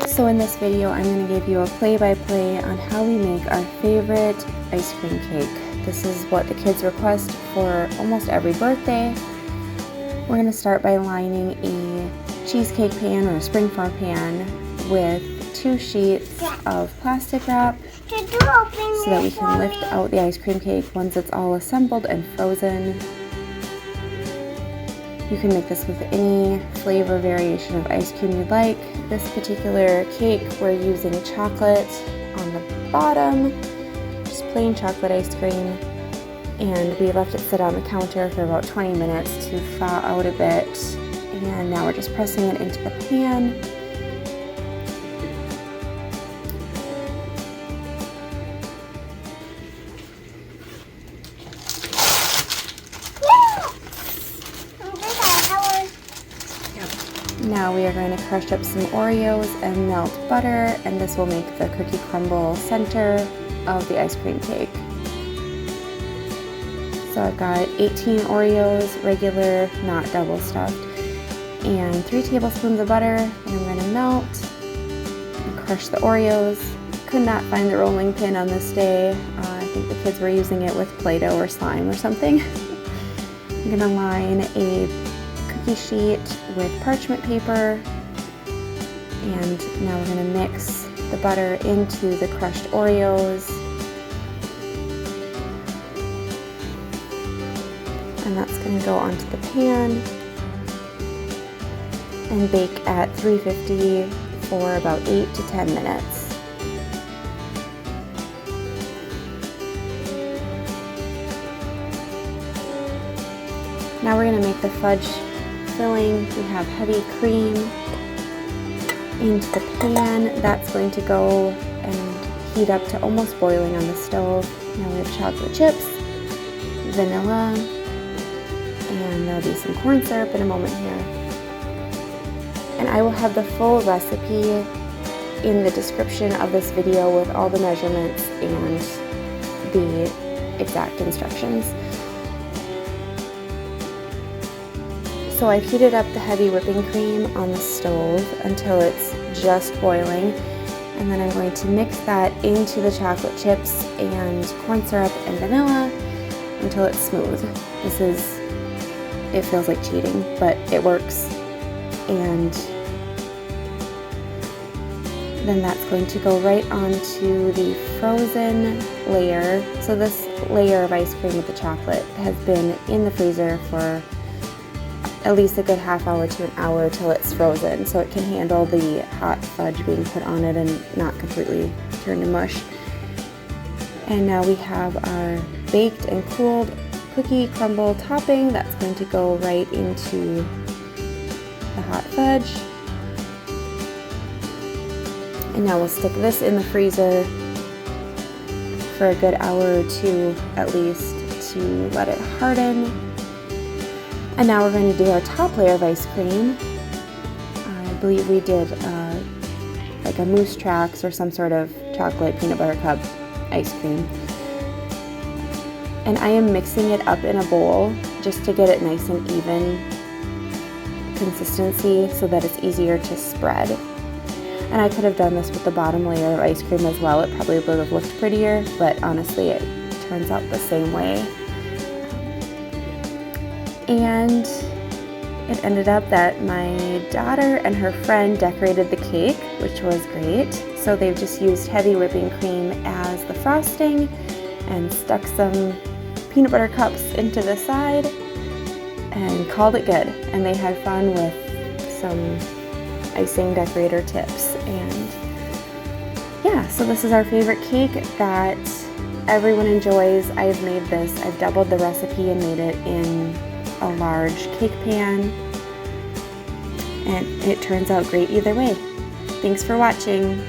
So in this video, I'm going to give you a play-by-play on how we make our favorite ice cream cake. This is what the kids request for almost every birthday. We're going to start by lining a cheesecake pan or a springform pan with 2 sheets of plastic wrap so that we can lift out the ice cream cake once it's all assembled and frozen. You can make this with any flavor variation of ice cream you'd like. This particular cake, we're using chocolate on the bottom, just plain chocolate ice cream, and we left it sit on the counter for about 20 minutes to thaw out a bit, and now we're just pressing it into the pan. Now we are going to crush up some Oreos and melt butter, and this will make the cookie crumble center of the ice cream cake. So I've got 18 Oreos, regular, not double stuffed, and 3 tablespoons of butter, and I'm going to melt and crush the Oreos. Could not find the rolling pin on this day. I think the kids were using it with Play-Doh or slime or something. I'm going to line a cookie sheet with parchment paper, and now we're going to mix the butter into the crushed Oreos, and that's going to go onto the pan and bake at 350 for about 8 to 10 minutes. Now we're going to make the fudge filling. We have heavy cream into the pan. That's going to go and heat up to almost boiling on the stove. Now we have chocolate chips, vanilla, and there'll be some corn syrup in a moment here. And I will have the full recipe in the description of this video with all the measurements and the exact instructions. So I've heated up the heavy whipping cream on the stove until it's just boiling, and then I'm going to mix that into the chocolate chips and corn syrup and vanilla until it's smooth. It feels like cheating, but it works. And then that's going to go right onto the frozen layer. So this layer of ice cream with the chocolate has been in the freezer for at least a good half hour to an hour till it's frozen, so it can handle the hot fudge being put on it and not completely turn to mush. And now we have our baked and cooled cookie crumble topping that's going to go right into the hot fudge. And now we'll stick this in the freezer for a good hour or 2 at least to let it harden. And now we're going to do our top layer of ice cream. I believe we did like a Moose Tracks or some sort of chocolate peanut butter cup ice cream. And I am mixing it up in a bowl just to get it nice and even consistency so that it's easier to spread. And I could have done this with the bottom layer of ice cream as well. It probably would have looked prettier, but honestly it turns out the same way. And it ended up that my daughter and her friend decorated the cake, which was great. So they've just used heavy whipping cream as the frosting and stuck some peanut butter cups into the side and called it good. And they had fun with some icing decorator tips. And yeah, so this is our favorite cake that everyone enjoys. I've made this, I've doubled the recipe and made it in a large cake pan, and it turns out great either way. Thanks for watching.